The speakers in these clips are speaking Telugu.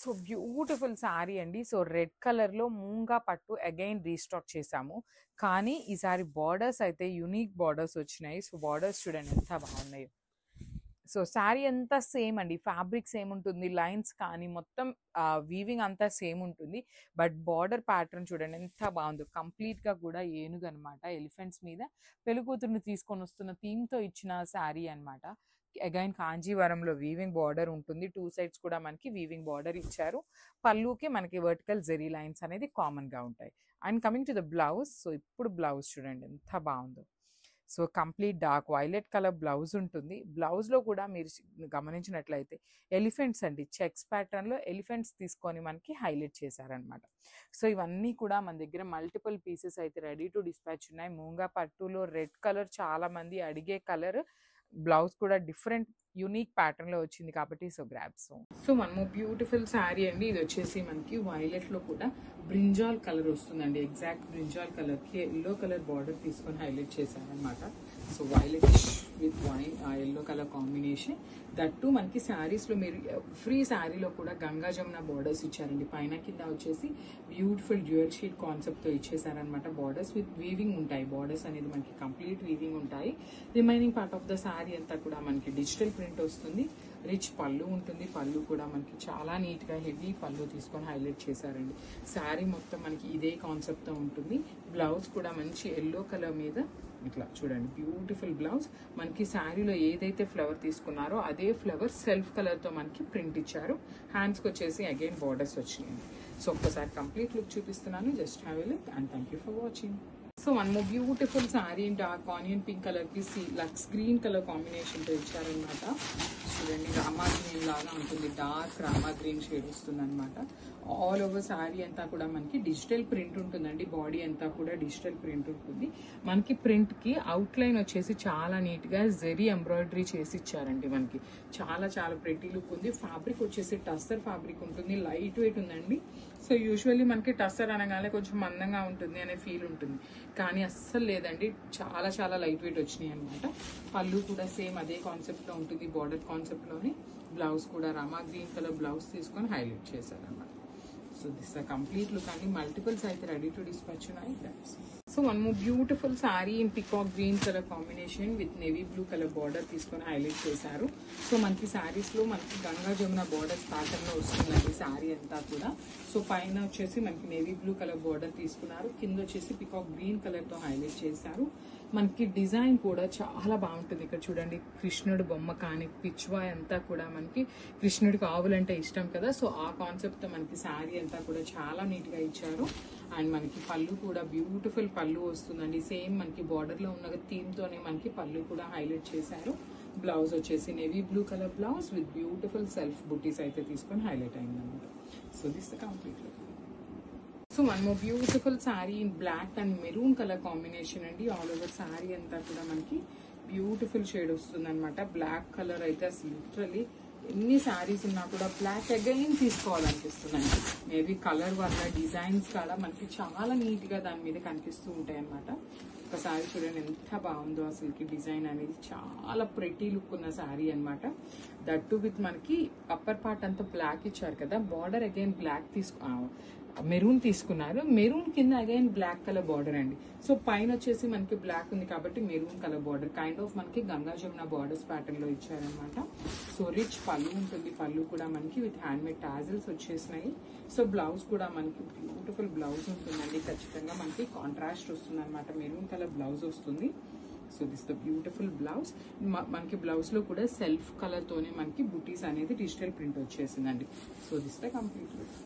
సో బ్యూటిఫుల్ శారీ అండి. సో రెడ్ కలర్‌లో మూంగా పట్టు అగైన్ రీస్టాక్ చేశాము. కానీ ఈసారి బార్డర్స్ అయితే యూనిక్ బార్డర్స్ వచ్చినాయి. సో బార్డర్స్ చూడండి ఎంత బాగున్నాయో. సో శారీ అంతా సేమ్ అండి. ఫ్యాబ్రిక్ సేమ్ ఉంటుంది. లైన్స్ కానీ మొత్తం వీవింగ్ అంతా సేమ్ ఉంటుంది. బట్ బార్డర్ ప్యాటర్న్ చూడండి ఎంత బాగుందో. కంప్లీట్‌గా కూడా ఏనుగు అనమాట. ఎలిఫెంట్స్ మీద పెళ్ళికూతురుని తీసుకొని వస్తున్న థీమ్‌తో ఇచ్చిన శారీ అనమాట. అగైన్ కాంజీవరంలో వీవింగ్ బార్డర్ ఉంటుంది. 2 సైడ్స్ కూడా మనకి వీవింగ్ బార్డర్ ఇచ్చారు. పళ్ళుకి మనకి వర్టికల్ జెరీ లైన్స్ అనేది కామన్‌గా ఉంటాయి. And coming to the blouse. So ఇప్పుడు బ్లౌజ్ చూడండి ఎంత బాగుందో. So complete dark violet colour blouse ఉంటుంది. బ్లౌజ్‌లో కూడా మీరు గమనించినట్లయితే ఎలిఫెంట్స్ అండి. చెక్స్ ప్యాటర్న్‌లో ఎలిఫెంట్స్ తీసుకొని మనకి హైలైట్ చేశారనమాట. సో ఇవన్నీ కూడా మన దగ్గర మల్టిపుల్ పీసెస్ అయితే రెడీ టు డిస్పాచ్ ఉన్నాయి. మూంగా పట్టులో రెడ్ కలర్ చాలా మంది అడిగే కలర్. బ్లౌజ్ కూడా డిఫరెంట్ యూనిక్ ప్యాటర్న్‌లో వచ్చింది కాబట్టి సో గ్రాబ్స్. సో మనము బ్యూటిఫుల్ శారీ అండి. ఇది వచ్చేసి మనకి వైలెట్‌లో కూడా బ్రింజాల్ కలర్ వస్తుందండి. ఎగ్జాక్ట్ బ్రింజాల్ కలర్కి ఎల్లో కలర్ బార్డర్ తీసుకొని హైలైట్ చేశారనమాట. So violet with wine yellow colour combination. That మనకి శారీస్లో మీరు ఫ్రీ శారీలో కూడా గంగా జమున బార్డర్స్ ఇచ్చారండి. పైన కింద వచ్చేసి బ్యూటిఫుల్ డ్యూయల్ షీట్ కాన్సెప్ట్తో ఇచ్చేసారనమాట. బార్డర్స్ విత్ వీవింగ్ ఉంటాయి. బార్డర్స్ అనేది మనకి కంప్లీట్ వీవింగ్ ఉంటాయి. Remaining part of the sari అంతా కూడా మనకి డిజిటల్ ప్రింట్ వస్తుంది. రిచ్ పళ్ళు ఉంటుంది. పళ్ళు కూడా మనకి చాలా నీట్గా హెవీ పళ్ళు తీసుకొని హైలైట్ చేశారండి. శారీ మొత్తం మనకి ఇదే కాన్సెప్ట్తో ఉంటుంది. బ్లౌజ్ కూడా మంచి ఎల్లో కలర్ మీద ఇట్లా చూడండి బ్యూటిఫుల్ బ్లౌజ్. మనకి శారీలో ఏదైతే ఫ్లవర్ తీసుకున్నారో అదే ఫ్లవర్ సెల్ఫ్ కలర్తో మనకి ప్రింట్ ఇచ్చారు. హ్యాండ్స్కి వచ్చేసి అగైన్ బార్డర్స్ వచ్చినాయి. సో ఒక్కసారి కంప్లీట్ లుక్ చూపిస్తున్నాను. Just have a look and thank you for watching. So one more beautiful sari dark onion pink కలర్కి లక్స్ గ్రీన్ కలర్ కాంబినేషన్తో ఇచ్చారనమాట. చూడండి రామా గ్రీన్ లాగా ఉంటుంది. డార్క్ రామా గ్రీన్ షేడ్ వస్తుంది అనమాట. ఆల్ ఓవర్ శారీ అంతా కూడా మనకి డిజిటల్ ప్రింట్ ఉంటుందండి. బాడీ అంతా కూడా డిజిటల్ ప్రింట్ ఉంటుంది. మనకి ప్రింట్కి అవుట్లైన్ వచ్చేసి చాలా నీట్గా జెరీ ఎంబ్రాయిడరీ చేసి ఇచ్చారండి. మనకి చాలా చాలా ప్రెటీ లుక్ ఉంది. ఫ్యాబ్రిక్ వచ్చేసి టస్సర్ ఫ్యాబ్రిక్ ఉంటుంది. లైట్ వెయిట్ ఉందండి. సో యూజువల్లీ మనకి టస్సర్ అనగానే కొంచెం మందంగా ఉంటుంది అనే ఫీల్ ఉంటుంది. కానీ అస్సలు లేదండి. చాలా చాలా లైట్ వెయిట్ వచ్చినాయి అనమాట. పళ్ళు కూడా సేమ్ అదే కాన్సెప్ట్లో ఉంటుంది. బార్డర్ కాన్సెప్ట్లోనే బ్లౌజ్ కూడా రామా గ్రీన్ కలర్ బ్లౌజ్ తీసుకొని హైలైట్ చేశారనమాట. So this the complete look అండి. మల్టిపుల్స్ అయితే రెడీ టు డిస్పాచ్ ఉన్నాయి. So one more beautiful sari in peacock green colour combination with navy blue colour border తీసుకొని హైలైట్ చేశారు. సో మనకి శారీస్లో మనకి గంగా జమున బార్డర్స్ ప్యాటర్న్లో వస్తుందండి శారీ అంతా కూడా. సో పైన వచ్చేసి మనకి నేవీ బ్లూ కలర్ బార్డర్ తీసుకున్నారు. కింద వచ్చేసి పికాక్ గ్రీన్ కలర్తో హైలైట్ చేశారు. మనకి డిజైన్ కూడా చాలా బాగుంటుంది. ఇక్కడ చూడండి కృష్ణుడు బొమ్మ కానీ పిచ్వాయ్ అంతా కూడా మనకి కృష్ణుడికి ఆవులంటే ఇష్టం కదా. సో ఆ కాన్సెప్ట్తో మనకి శారీ అంతా కూడా చాలా నీట్గా ఇచ్చారు. అండ్ మనకి పళ్ళు కూడా బ్యూటిఫుల్ పళ్ళు వస్తుందండి. సేమ్ మనకి బార్డర్లో ఉన్న థీమ్తోనే మనకి పళ్ళు కూడా హైలైట్ చేశారు. బ్లౌజ్ వచ్చేసి navy blue colour blouse with beautiful self butis అయితే తీసుకొని హైలైట్ అయిందన్నమాట. So this the complete look. So one more beautiful sari in black and maroon colour combination అండి. ఆల్ ఓవర్ శారీ అంతా కూడా మనకి బ్యూటిఫుల్ షేడ్ వస్తుంది అనమాట. బ్లాక్ కలర్ అయితే అసలు లిటరలీ ఎన్ని శారీస్ ఉన్నా కూడా బ్లాక్ అగైన్ తీసుకోవాలనిపిస్తుందండి. మేబీ కలర్ వల్ల డిజైన్స్ కూడా మనకి చాలా నీట్గా దాని మీద కనిపిస్తూ ఉంటాయి అనమాట. ఒకసారి చూడండి ఎంత బాగుందో అసలుకి డిజైన్ అనేది. చాలా ప్రెటీ లుక్ ఉన్న శారీ అనమాట. దట్టు విత్ మనకి అప్పర్ పార్ట్ అంతా బ్లాక్ ఇచ్చారు కదా. బార్డర్ అగైన్ బ్లాక్ మెరూన్ తీసుకున్నారు. మెరూన్ కింద అగైన్ బ్లాక్ కలర్ బార్డర్ అండి. సో పైన వచ్చేసి మనకి బ్లాక్ ఉంది కాబట్టి maroon colour border kind of మనకి గంగా జమున బార్డర్స్ ప్యాటర్న్ లో ఇచ్చారనమాట. సో రిచ్ పళ్ళు ఉంటుంది. పళ్ళు కూడా మనకి విత్ హ్యాండ్ మేడ్ టాజిల్స్ వచ్చేసినాయి. సో బ్లౌజ్ కూడా మనకి బ్యూటిఫుల్ బ్లౌజ్ ఉంటుందండి. ఖచ్చితంగా మనకి కాంట్రాస్ట్ వస్తుంది అనమాట. మెరూన్ కలర్ బ్లౌజ్ వస్తుంది. So this the beautiful blouse. మనకి బ్లౌజ్ లో కూడా సెల్ఫ్ కలర్ తోనే మనకి బుటీస్ అనేది డిజిటల్ ప్రింట్ వచ్చేసిందండి. So this the complete look.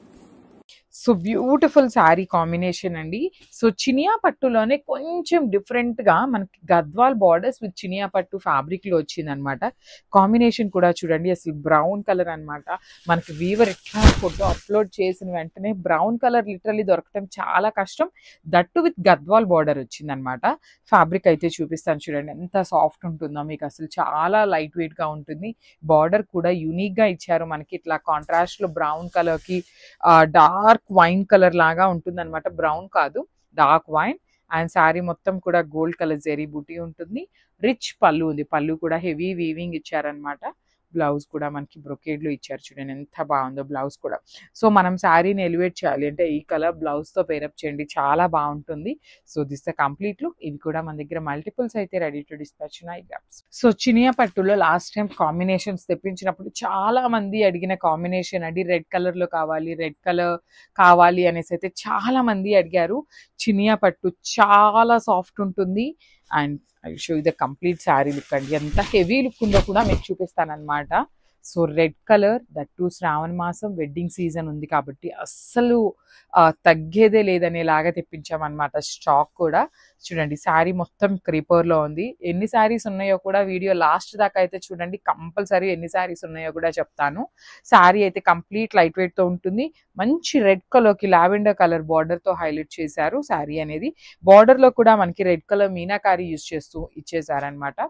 So beautiful sari combination అండి. సో చినియా పట్టులోనే కొంచెం డిఫరెంట్ గా మనకి గద్వాల్ బార్డర్స్ విత్ చినియా పట్టు ఫ్యాబ్రిక్ లో వచ్చింది అనమాట. కాంబినేషన్ కూడా చూడండి అసలు బ్రౌన్ కలర్ అనమాట. మనకి వీవర్ ఎట్లా ఫోటో అప్లోడ్ చేసిన వెంటనే బ్రౌన్ కలర్ లిటరల్లీ దొరకటం చాలా కష్టం. దట్టు విత్ గద్వాల్ బార్డర్ వచ్చింది అనమాట. ఫ్యాబ్రిక్ అయితే చూపిస్తాను చూడండి ఎంత సాఫ్ట్ ఉంటుందో మీకు. అసలు చాలా లైట్ వెయిట్ గా ఉంటుంది. బార్డర్ కూడా యూనిక్ గా ఇచ్చారు. మనకి ఇట్లా కాంట్రాస్ట్ లో బ్రౌన్ కలర్ కి డార్క్ వైన్ కలర్ లాగా ఉంటుంది అనమాట. బ్రౌన్ కాదు డార్క్ వైన్. అండ్ శారీ మొత్తం కూడా గోల్డ్ కలర్ జెరీ బూటీ ఉంటుంది. రిచ్ పళ్ళు ఉంది. పళ్ళు కూడా హెవీ వీవింగ్ ఇచ్చారనమాట. బ్లౌజ్ కూడా మనకి బ్రొకేడ్లో ఇచ్చారు చూడండి, ఎంత బాగుందో బ్లౌజ్ కూడా. సో మనం శారీని ఎలివేట్ చేయాలి అంటే ఈ కలర్ బ్లౌజ్తో పేరప్ చేయండి, చాలా బాగుంటుంది. So this the complete look. ఇవి కూడా మన దగ్గర మల్టిపుల్స్ అయితే రెడీ టు డిస్పాచ్ ఉన్నాయి. సో చినియా పట్టులో లాస్ట్ టైం కాంబినేషన్స్ తెప్పించినప్పుడు చాలా మంది అడిగిన కాంబినేషన్ అండి, రెడ్ కలర్లో కావాలి, రెడ్ కలర్ కావాలి అనేసి అయితే చాలా మంది అడిగారు. చినియా పట్టు చాలా సాఫ్ట్ ఉంటుంది. And I show the complete sari look అండి, ఎంత హెవీ లుక్ ఉందో కూడా మీకు చూపిస్తానమాట. So red colour, that to Shravana మాసం వెడ్డింగ్ సీజన్ ఉంది కాబట్టి అస్సలు తగ్గేదే లేదనేలాగా తెప్పించామన్నమాట. స్టాక్ కూడా చూడండి, శారీ మొత్తం క్రీపర్లో ఉంది. ఎన్ని శారీస్ ఉన్నాయో కూడా వీడియో లాస్ట్ దాకా అయితే చూడండి, కంపల్సరీ ఎన్ని శారీస్ ఉన్నాయో కూడా చెప్తాను. శారీ అయితే కంప్లీట్ లైట్ వెయిట్తో ఉంటుంది. మంచి రెడ్ కలర్కి లావెండర్ కలర్ బార్డర్తో హైలైట్ చేశారు శారీ అనేది. బార్డర్లో కూడా మనకి రెడ్ కలర్ మీనాకారి యూజ్ చేస్తూ ఇచ్చేసారనమాట.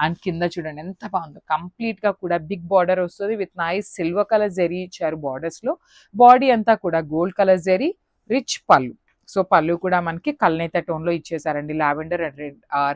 అండ్ కింద చూడండి ఎంత బాగుందో, కంప్లీట్గా కూడా బిగ్ బార్డర్ వస్తుంది with nice silver colour zari ఇచ్చారు బార్డర్స్లో. బాడీ అంతా కూడా గోల్డ్ కలర్ జరీ, రిచ్ పళ్ళు. సో పళ్ళు కూడా మనకి కల్నేత టోన్లో ఇచ్చేసారండి, లావెండర్ అండ్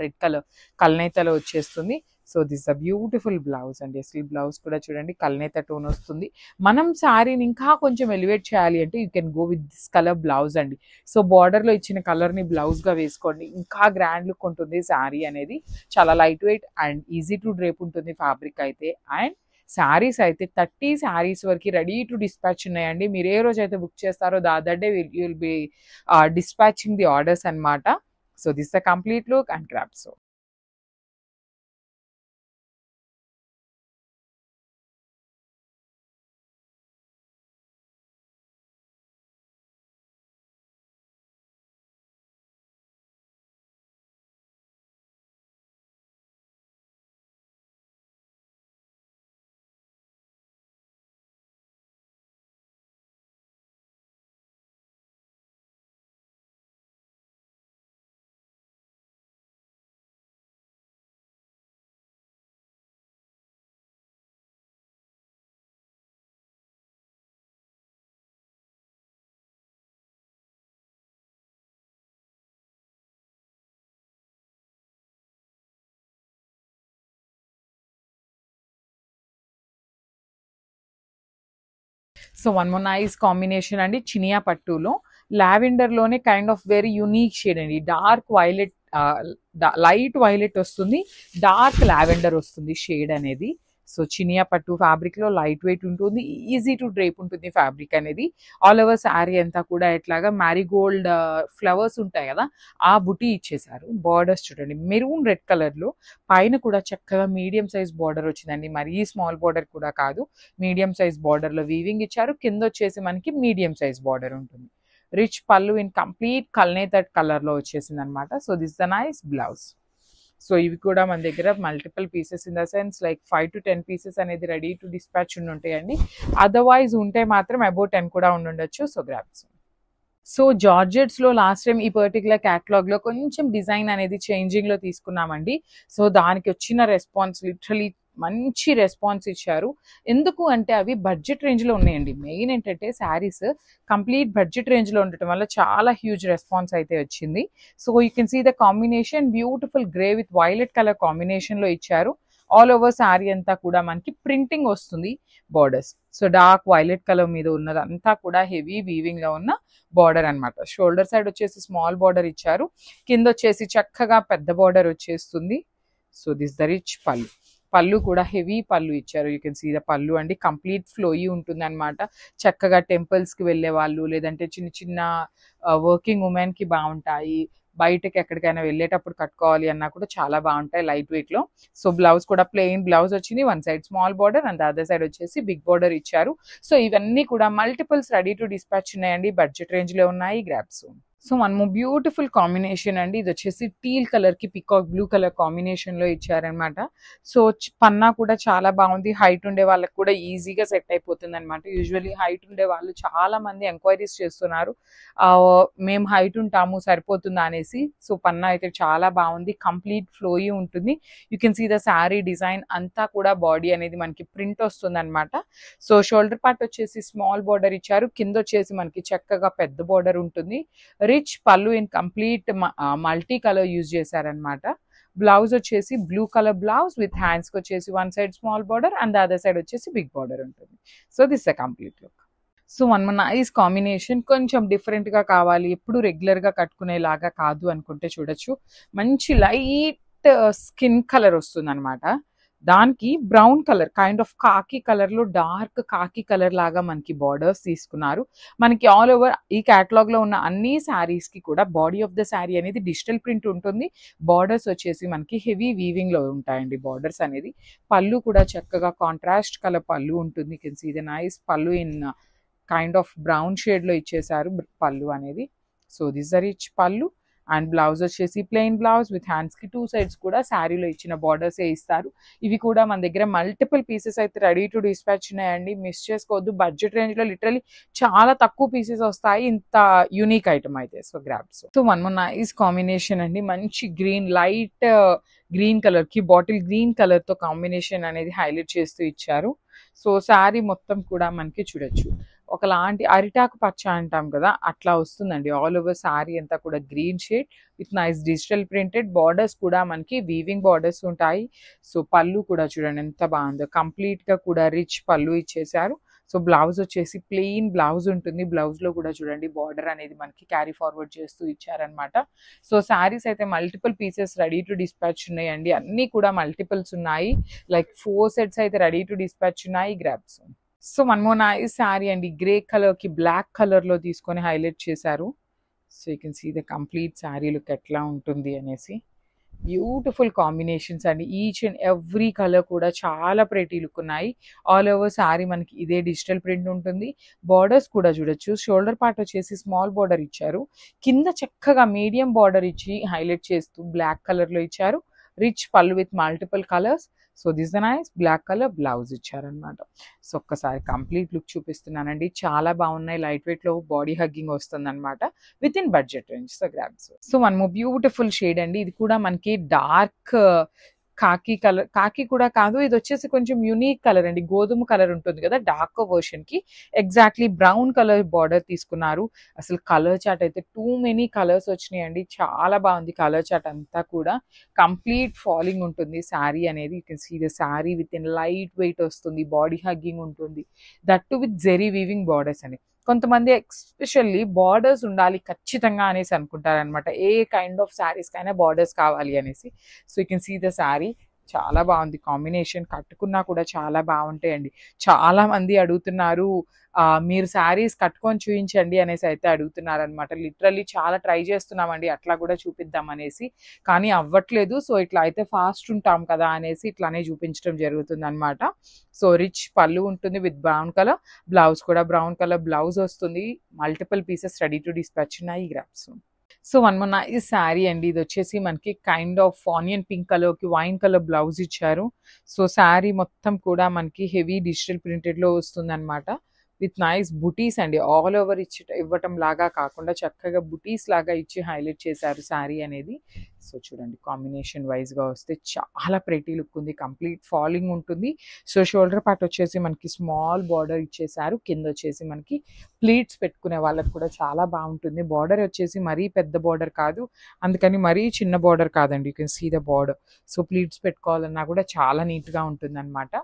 రెడ్ కలర్ కల్నేతలో వచ్చేస్తుంది. So this a beautiful blouse అండి. అసలు బ్లౌజ్ కూడా చూడండి కల్నేత టోన్ వస్తుంది. మనం శారీని ఇంకా కొంచెం ఎలివేట్ చేయాలి అంటే you can go with this colour blouse అండి. సో బార్డర్లో ఇచ్చిన కలర్ని బ్లౌజ్గా వేసుకోండి, ఇంకా గ్రాండ్ లుక్ ఉంటుంది శారీ అనేది. చాలా light weight and easy to drape ఉంటుంది ఫ్యాబ్రిక్ అయితే. అండ్ శారీస్ అయితే 30 శారీస్ వరకు రెడీ టు డిస్పాచ్ ఉన్నాయండి. మీరు ఏ రోజు అయితే బుక్ చేస్తారో that day you will be dispatching the orders అనమాట. So this the complete look and craft. So so one more nice combination అండి, చినియా పట్టులో లావెండర్లోనే kind of very unique shade అండి. డార్క్ వైలెట్, లైట్ వైలెట్ వస్తుంది, డార్క్ లావెండర్ వస్తుంది షేడ్ అనేది. సో చినియా పట్టు ఫ్యాబ్రిక్లో లైట్ వెయిట్ ఉంటుంది, ఈజీ టు డ్రేప్ ఉంటుంది ఫ్యాబ్రిక్ అనేది. ఆల్ ఓవర్ శారీ అంతా కూడా ఎట్లాగా మ్యారీగోల్డ్ ఫ్లవర్స్ ఉంటాయి కదా, ఆ బుటీ ఇచ్చేసారు. బార్డర్స్ చూడండి మెరూన్ రెడ్ కలర్లో, పైన కూడా చక్కగా మీడియం సైజ్ బార్డర్ వచ్చిందండి, మరీ స్మాల్ బార్డర్ కూడా కాదు, మీడియం సైజ్ బార్డర్లో వీవింగ్ ఇచ్చారు. కింద వచ్చేసి మనకి మీడియం సైజ్ బార్డర్ ఉంటుంది. రిచ్ పళ్ళు ఇన్ కంప్లీట్ కల్నేతట్ కలర్లో వచ్చేసింది అనమాట. So this the nice blouse. So ఇవి కూడా మన దగ్గర multiple pieces in the sense like 5 to 10 pieces అనేది రెడీ టు డిస్పాచ్ ఉంటాయండి. అదర్వైజ్ ఉంటే మాత్రం అబౌట్ 10 కూడా ఉండొచ్చు. So grabs. సో జార్జెట్స్లో లాస్ట్ టైం ఈ పర్టికులర్ క్యాటలాగ్లో కొంచెం డిజైన్ అనేది చేంజింగ్లో తీసుకున్నామండి. సో దానికి వచ్చిన రెస్పాన్స్ లిటరలీ మంచి రెస్పాన్స్ ఇచ్చారు. ఎందుకు అంటే అవి బడ్జెట్ రేంజ్లో ఉన్నాయండి. మెయిన్ ఏంటంటే శారీస్ కంప్లీట్ బడ్జెట్ రేంజ్లో ఉండటం వల్ల చాలా హ్యూజ్ రెస్పాన్స్ అయితే వచ్చింది. So you can see the combination, beautiful grey with violet colour కాంబినేషన్లో ఇచ్చారు. ఆల్ ఓవర్ శారీ అంతా కూడా మనకి ప్రింటింగ్ వస్తుంది borders. So dark violet colour మీద ఉన్నదంతా కూడా హెవీ వీవింగ్లో ఉన్న బార్డర్ అనమాట. షోల్డర్ సైడ్ వచ్చేసి స్మాల్ బార్డర్ ఇచ్చారు, కింద వచ్చేసి చక్కగా పెద్ద బార్డర్ వచ్చేస్తుంది. సో దిస్ ద రిచ్ పళ్ళు. పళ్ళు కూడా హెవీ పళ్ళు ఇచ్చారు. యూ కెన్ సీ ద పళ్ళు అండి, కంప్లీట్ ఫ్లోయి ఉంటుంది అనమాట. చక్కగా టెంపుల్స్కి వెళ్ళే వాళ్ళు, లేదంటే చిన్న చిన్న వర్కింగ్ ఉమెన్కి బాగుంటాయి. బయటకి ఎక్కడికైనా వెళ్ళేటప్పుడు కట్టుకోవాలి అన్నా కూడా చాలా బాగుంటాయి లైట్ వెయిట్లో. సో బ్లౌజ్ కూడా ప్లెయిన్ బ్లౌజ్ వచ్చింది, one side small border and other side వచ్చేసి బిగ్ బార్డర్ ఇచ్చారు. సో ఇవన్నీ కూడా మల్టిపుల్స్ రెడీ టు డిస్పాచ్ ఉన్నాయండి, బడ్జెట్ రేంజ్లో ఉన్నాయి. గ్రాబ్స్. సో మనము బ్యూటిఫుల్ కాంబినేషన్ అండి, ఇది వచ్చేసి టీల్ కలర్కి పికాక్ బ్లూ కలర్ కాంబినేషన్లో ఇచ్చారనమాట. సో పన్నా కూడా చాలా బాగుంది, హైట్ ఉండే వాళ్ళకి కూడా ఈజీగా సెట్ అయిపోతుంది అనమాట. యూజువల్లీ హైట్ ఉండే వాళ్ళు చాలా మంది ఎంక్వైరీస్ చేస్తున్నారు, మేము హైట్ ఉంటాము సరిపోతుందా అనేసి. సో పన్నా అయితే చాలా బాగుంది, కంప్లీట్ ఫ్లోయి ఉంటుంది. You can see the sari design అంతా కూడా బాడీ అనేది మనకి ప్రింట్ వస్తుంది అనమాట. సో షోల్డర్ పార్ట్ వచ్చేసి స్మాల్ బార్డర్ ఇచ్చారు, కింద వచ్చేసి మనకి చక్కగా పెద్ద బార్డర్ ఉంటుంది. Rich pallu in complete multi colour use చేశారనమాట. బ్లౌజ్ వచ్చేసి బ్లూ కలర్ బ్లౌజ్ విత్ హ్యాండ్స్కి వచ్చేసి one side small border and the other side వచ్చేసి బిగ్ బార్డర్ ఉంటుంది. So this a complete look. So one nice combination, కొంచెం డిఫరెంట్గా కావాలి, ఎప్పుడు రెగ్యులర్గా కట్టుకునేలాగా కాదు అనుకుంటే చూడొచ్చు. మంచి లైట్ స్కిన్ కలర్ వస్తుంది అనమాట. దానికి బ్రౌన్ కలర్ కైండ్ ఆఫ్ కాకి కలర్లో డార్క్ కాకి కలర్ లాగా మనకి బార్డర్స్ తీసుకున్నారు. మనకి ఆల్ ఓవర్ ఈ క్యాటలాగ్లో ఉన్న అన్ని శారీస్కి కూడా బాడీ ఆఫ్ ద శారీ అనేది డిజిటల్ ప్రింట్ ఉంటుంది. బార్డర్స్ వచ్చేసి మనకి హెవీ వీవింగ్లో ఉంటాయండి బార్డర్స్ అనేది. పళ్ళు కూడా చక్కగా కాంట్రాస్ట్ కలర్ పళ్ళు ఉంటుంది. కెన్ సీ ద నైస్ పళ్ళు ఇన్ కైండ్ ఆఫ్ బ్రౌన్ షేడ్లో ఇచ్చేసారు పళ్ళు అనేది. So this are rich pallu and blouse వచ్చేసి ప్లెయిన్ బ్లౌజ్ విత్ హ్యాండ్స్కి టూ సైడ్స్ కూడా శారీలో ఇచ్చిన బార్డర్సే ఇస్తారు. ఇవి కూడా మన దగ్గర మల్టిపుల్ పీసెస్ అయితే రెడీ టు డిస్పాచ్ ఉన్నాయండి, మిస్ చేసుకోవద్దు. బడ్జెట్ రేంజ్లో లిటరలీ చాలా తక్కువ పీసెస్ వస్తాయి ఇంత యూనిక్ ఐటమ్ అయితే. So grabs. So one more nice combination అండి, మంచి గ్రీన్ లైట్ గ్రీన్ కలర్కి బాటిల్ గ్రీన్ కలర్తో కాంబినేషన్ అనేది హైలైట్ చేస్తూ ఇచ్చారు. సో శారీ మొత్తం కూడా మనకి చూడొచ్చు ఒకలాంటి అరిటాకు పచ్చ అంటాం కదా, అట్లా వస్తుందండి. ఆల్ ఓవర్ శారీ అంతా కూడా green shade with nice digital printed borders కూడా మనకి వీవింగ్ బార్డర్స్ ఉంటాయి. సో పళ్ళు కూడా చూడండి ఎంత బాగుందో, కంప్లీట్గా కూడా రిచ్ పళ్ళు ఇచ్చేసారు. సో బ్లౌజ్ వచ్చేసి ప్లెయిన్ బ్లౌజ్ ఉంటుంది. బ్లౌజ్లో కూడా చూడండి బార్డర్ అనేది మనకి క్యారీ ఫార్వర్డ్ చేస్తూ ఇచ్చారనమాట. సో శారీస్ అయితే multiple pieces ready to dispatch ఉన్నాయండి, అన్నీ కూడా మల్టిపుల్స్ ఉన్నాయి. లైక్ 4 సెట్స్ అయితే రెడీ టు డిస్పాచ్ ఉన్నాయి. Grabs. So one more nice sari అండి, గ్రే కలర్కి బ్లాక్ కలర్లో తీసుకొని హైలైట్ చేశారు. So you can see the complete sari look ఎట్లా ఉంటుంది అనేసి. బ్యూటిఫుల్ కాంబినేషన్స్ అండి, ఈచ్ అండ్ ఎవ్రీ కలర్ కూడా చాలా ప్రెటీ లుక్ ఉన్నాయి. ఆల్ ఓవర్ శారీ మనకి ఇదే డిజిటల్ ప్రింట్ ఉంటుంది. బార్డర్స్ కూడా చూడొచ్చు, షోల్డర్ పార్ట్ వచ్చేసి స్మాల్ బార్డర్ ఇచ్చారు, కింద చక్కగా మీడియం బార్డర్ ఇచ్చి హైలైట్ చేస్తూ బ్లాక్ కలర్లో ఇచ్చారు. Rich pallu with multiple colours. So this the nice black colour blouse ఇచ్చారనమాట. సో ఒక్కసారి కంప్లీట్ లుక్ చూపిస్తున్నానండి, చాలా బాగున్నాయి. లైట్ వెయిట్లో బాడీ హగ్గింగ్ వస్తుంది అనమాట with in budget range. So grabs. So one more beautiful shade అండి, ఇది కూడా మనకి డార్క్ కాకి కలర్, కాకి కూడా కాదు, ఇది వచ్చేసి కొంచెం యూనిక్ కలర్ అండి, గోధుమ కలర్ ఉంటుంది కదా డార్క్ వర్షన్ కి ఎగ్జాక్ట్లీ బ్రౌన్ కలర్ బార్డర్ తీసుకున్నారు. అసలు కలర్ చార్ట్ అయితే టూ మెనీ కలర్స్ వచ్చినాయండి, చాలా బాగుంది కలర్ చార్ట్ అంతా కూడా. కంప్లీట్ ఫాలింగ్ ఉంటుంది శారీ అనేది. You can see the sari with in light weight వస్తుంది, బాడీ హగ్గింగ్ ఉంటుంది, that too with zari weaving borders అని. కొంతమంది ఎక్స్పెషల్లీ బార్డర్స్ ఉండాలి ఖచ్చితంగా అనేసి అనుకుంటారనమాట, ఏ కైండ్ ఆఫ్ శారీస్ కైనా బార్డర్స్ కావాలి అనేసి. So you can see the sari, చాలా బాగుంది కాంబినేషన్, కట్టుకున్నా కూడా చాలా బాగుంటాయండి. చాలా మంది అడుగుతున్నారు మీరు శారీస్ కట్టుకొని చూపించండి అనేసి అయితే అడుగుతున్నారు అనమాట. లిటరల్లీ చాలా ట్రై చేస్తున్నామండి అట్లా కూడా చూపిద్దాం అనేసి, కానీ అవ్వట్లేదు. సో ఇట్లా అయితే ఫాస్ట్ ఉంటాం కదా అనేసి ఇట్లానే చూపించడం జరుగుతుంది అనమాట. సో రిచ్ పళ్ళు ఉంటుంది విత్ బ్రౌన్ కలర్, బ్లౌజ్ కూడా బ్రౌన్ కలర్ బ్లౌజ్ వస్తుంది. Multiple pieces ready to dispatch ఉన్నాయి. Grabs. So one more nice sari అండి, ఇది వచ్చేసి మనకి కైండ్ ఆఫ్ ఆనియన్ పింక్ కలర్కి వైన్ కలర్ బ్లౌజ్ ఇచ్చారు. సో శారీ మొత్తం కూడా మనకి హెవీ డిజిటల్ ప్రింటెడ్లో వస్తుంది అనమాట విత్ నైస్ బుటీస్ అండి. ఆల్ ఓవర్ ఇవ్వటం లాగా కాకుండా చక్కగా బుటీస్ లాగా ఇచ్చి హైలైట్ చేశారు శారీ అనేది. సో చూడండి కాంబినేషన్ వైజ్గా వస్తే చాలా ప్రెటీ లుక్ ఉంది, కంప్లీట్ ఫాలింగ్ ఉంటుంది. సో షోల్డర్ పార్ట్ వచ్చేసి మనకి స్మాల్ బార్డర్ ఇచ్చేసారు, కింద వచ్చేసి మనకి ప్లీట్స్ పెట్టుకునే వాళ్ళకి కూడా చాలా బాగుంటుంది. బార్డర్ వచ్చేసి మరీ పెద్ద బార్డర్ కాదు, అందుకని మరీ చిన్న బార్డర్ కాదండి. You can see the border. So pleats పెట్టుకోవాలన్నా కూడా చాలా నీట్గా ఉంటుంది అనమాట.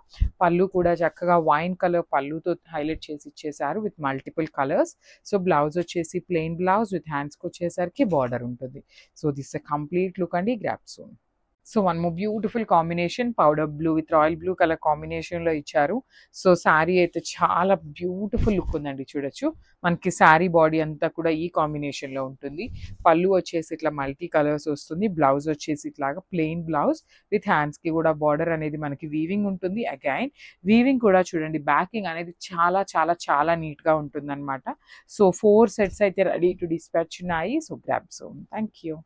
పళ్ళు కూడా చక్కగా వైన్ కలర్ పళ్ళుతో హైలైట్ చేసి ఇచ్చేసారు with multiple colours. So blouse వచ్చేసి ప్లెయిన్ బ్లౌజ్ విత్ హ్యాండ్స్కి వచ్చేసరికి బార్డర్ ఉంటుంది. So this a complete look అండి. Grab soon. So one more beautiful combination, powder blue with royal blue colour కాంబినేషన్లో ఇచ్చారు. సో శారీ అయితే చాలా బ్యూటిఫుల్ లుక్ ఉందండి, చూడొచ్చు. మనకి శారీ బాడీ అంతా కూడా ఈ కాంబినేషన్లో ఉంటుంది. పళ్ళు వచ్చేసి ఇట్లా మల్టీ కలర్స్ వస్తుంది, బ్లౌజ్ వచ్చేసి ఇట్లాగా ప్లెయిన్ బ్లౌజ్ విత్ హ్యాండ్స్కి కూడా బార్డర్ అనేది మనకి వీవింగ్ ఉంటుంది. అగైన్ వీవింగ్ కూడా చూడండి, బ్యాకింగ్ అనేది చాలా చాలా చాలా నీట్గా ఉంటుంది అనమాట. సో 4 సెట్స్ అయితే రెడీ టు డిస్పాచ్ ఉన్నాయి. So grab soon. Thank you.